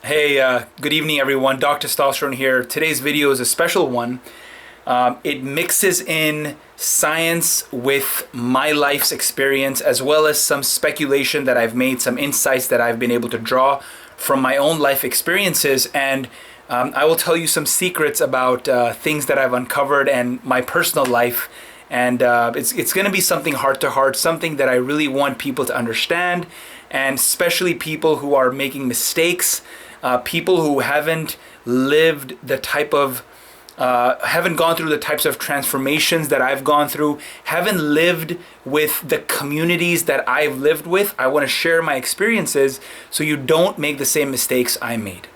Hey, good evening everyone. Dr. Testosterone here. Today's video is a special one. It mixes in science with my life's experience, as well as some speculation that I've made, some insights that I've been able to draw from my own life experiences. And I will tell you some secrets about things that I've uncovered and my personal life. And it's going to be something heart to heart, something that I really want people to understand, and especially people who are making mistakes, people who haven't lived the type of, haven't gone through the types of transformations that I've gone through, haven't lived with the communities that I've lived with. I want to share my experiences so you don't make the same mistakes I made.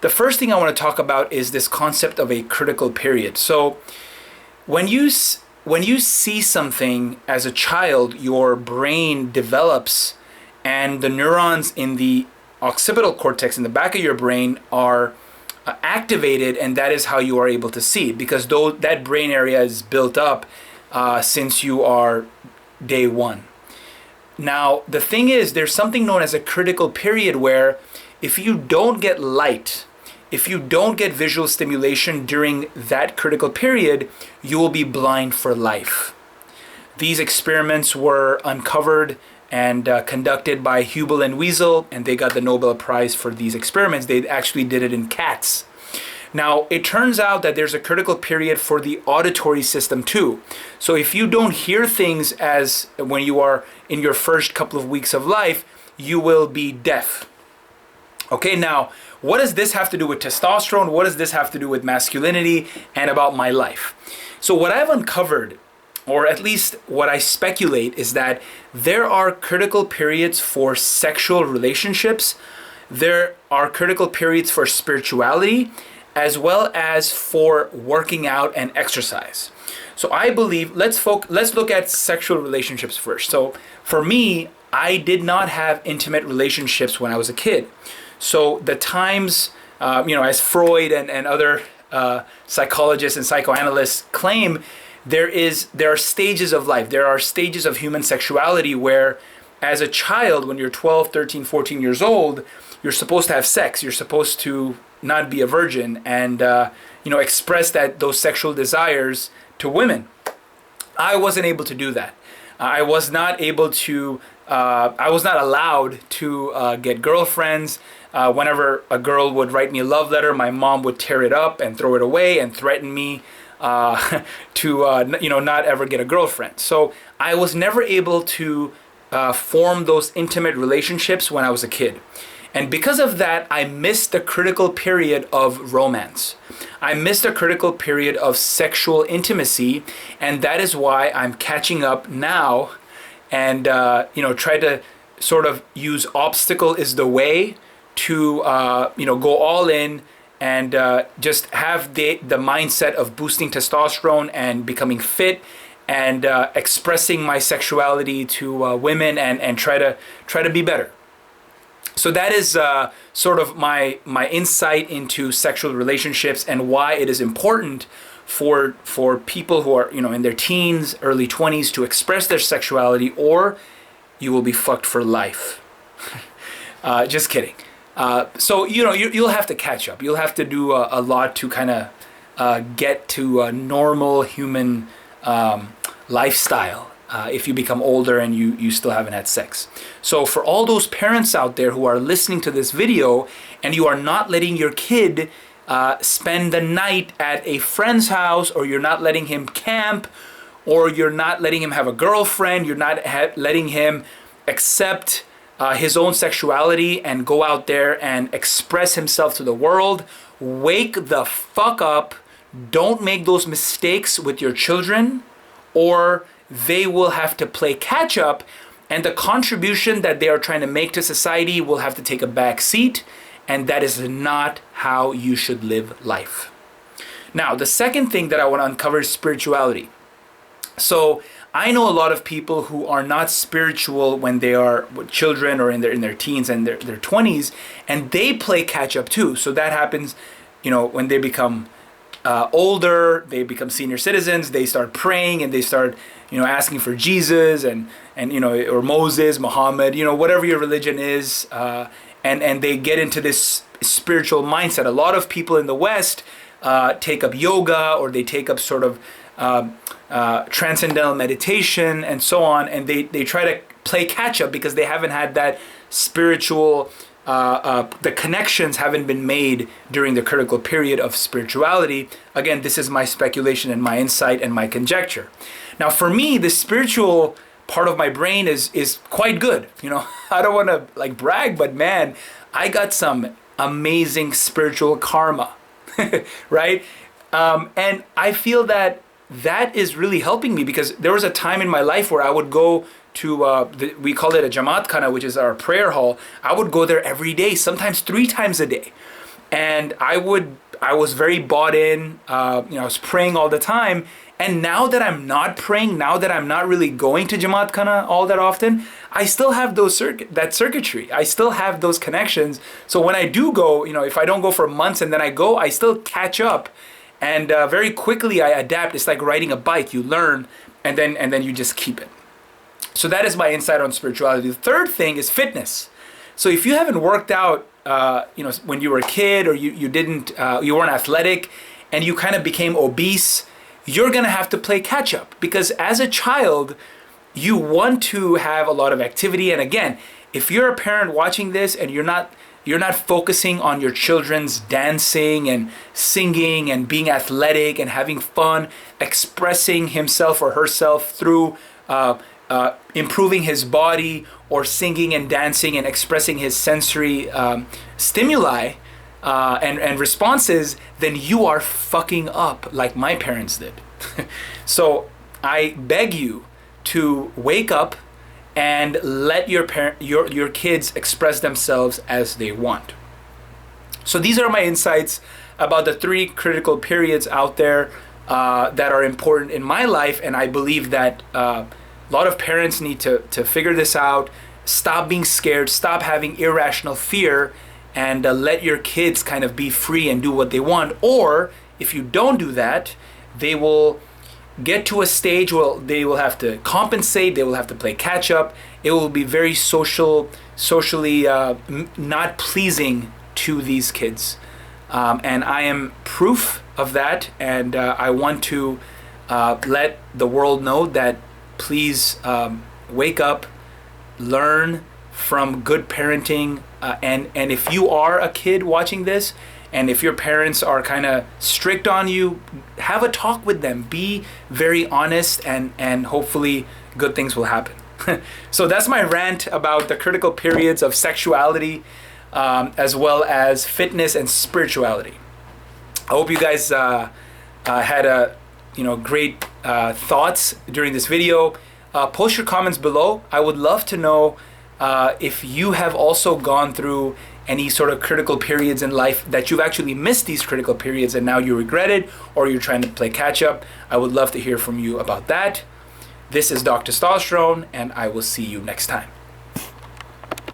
The first thing I want to talk about is this concept of a critical period. So when you see something as a child, your brain develops, and the neurons in the occipital cortex in the back of your brain are activated, and that is how you are able to see, because though that brain area is built up since you are day one. Now, the thing is, there's something known as a critical period where if you don't get light, if you don't get visual stimulation during that critical period, you will be blind for life. These experiments were uncovered and conducted by Hubel and Wiesel, and they got the Nobel Prize for these experiments. They actually did it in cats. Now, it turns out that there's a critical period for the auditory system too. So if you don't hear things as when you are in your first couple of weeks of life, you will be deaf. Okay, now, what does this have to do with testosterone? What does this have to do with masculinity and about my life? So what I've uncovered, or at least what I speculate, is that there are critical periods for sexual relationships. There are critical periods for spirituality, as well as for working out and exercise. So I believe, let's look at sexual relationships first. So for me, I did not have intimate relationships when I was a kid. So the times, as Freud and other psychologists and psychoanalysts claim, there are stages of life. There are stages of human sexuality where, as a child, when you're 12, 13, 14 years old, you're supposed to have sex. You're supposed to not be a virgin and express those sexual desires to women. I wasn't able to do that. I was not allowed to get girlfriends. Whenever a girl would write me a love letter, my mom would tear it up and throw it away and threaten me to not ever get a girlfriend. So I was never able to form those intimate relationships when I was a kid. And because of that, I missed the critical period of romance. I missed the critical period of sexual intimacy, and that is why I'm catching up now and try to sort of use obstacle is the way to go all in and just have the mindset of boosting testosterone and becoming fit and expressing my sexuality to women and try to be better. So that is sort of my insight into sexual relationships and why it is important for people who are in their teens, early 20s to express their sexuality, or you will be fucked for life. Just kidding. So you'll have to catch up. You'll have to do a lot to kind of get to a normal human lifestyle if you become older and you still haven't had sex. So for all those parents out there who are listening to this video and you are not letting your kid spend the night at a friend's house, or you're not letting him camp, or you're not letting him have a girlfriend, you're not letting him accept his own sexuality and go out there and express himself to the world, wake the fuck up. Don't make those mistakes with your children, or they will have to play catch up, and the contribution that they are trying to make to society will have to take a back seat, and that is not how you should live life. Now, the second thing that I want to uncover is spirituality. So I know a lot of people who are not spiritual when they are children or in their teens and their 20s, and they play catch up too. So that happens, when they become older, they become senior citizens, they start praying and they start, asking for Jesus and or Moses, Muhammad, whatever your religion is. and they get into this spiritual mindset. A lot of people in the West take up yoga, or they take up sort of transcendental meditation and so on, and they try to play catch up because they haven't had that spiritual, the connections haven't been made during the critical period of spirituality. Again, this is my speculation and my insight and my conjecture. Now, for me, the spiritual part of my brain is quite good. You know, I don't want to like brag, but man, I got some amazing spiritual karma, right? And I feel that is really helping me, because there was a time in my life where I would go to, we call it a Jamaat Khana, which is our prayer hall. I would go there every day, sometimes 3 times a day. And I was very bought in, I was praying all the time. And now that I'm not praying, now that I'm not really going to Jamaat Khana all that often, I still have that circuitry. I still have those connections. So when I do go, if I don't go for months and then I go, I still catch up. And very quickly I adapt. It's like riding a bike. You learn and then you just keep it. So that is my insight on spirituality. The third thing is fitness. So if you haven't worked out, when you were a kid, or you weren't athletic, and you kind of became obese, you're gonna have to play catch up, because as a child, you want to have a lot of activity. And again, if you're a parent watching this and you're not focusing on your children's dancing and singing and being athletic and having fun, expressing himself or herself through improving his body, or singing and dancing and expressing his sensory stimuli and responses, then you are fucking up like my parents did. So I beg you to wake up and let your kids express themselves as they want. So these are my insights about the 3 critical periods out there that are important in my life, and I believe that a lot of parents need to figure this out. Stop being scared, stop having irrational fear, and let your kids kind of be free and do what they want. Or if you don't do that, they will get to a stage where they will have to compensate, they will have to play catch up. It will be very socially not pleasing to these kids. And I am proof of that, and I want to let the world know that please wake up, learn from good parenting, and if you are a kid watching this, and if your parents are kind of strict on you, have a talk with them. Be very honest, and hopefully good things will happen. So that's my rant about the critical periods of sexuality, as well as fitness and spirituality. I hope you guys had great thoughts during this video. Post your comments below. I would love to know if you have also gone through any sort of critical periods in life, that you've actually missed these critical periods and now you regret it, or you're trying to play catch up. I would love to hear from you about that. This is Dr. Testosterone, and I will see you next time.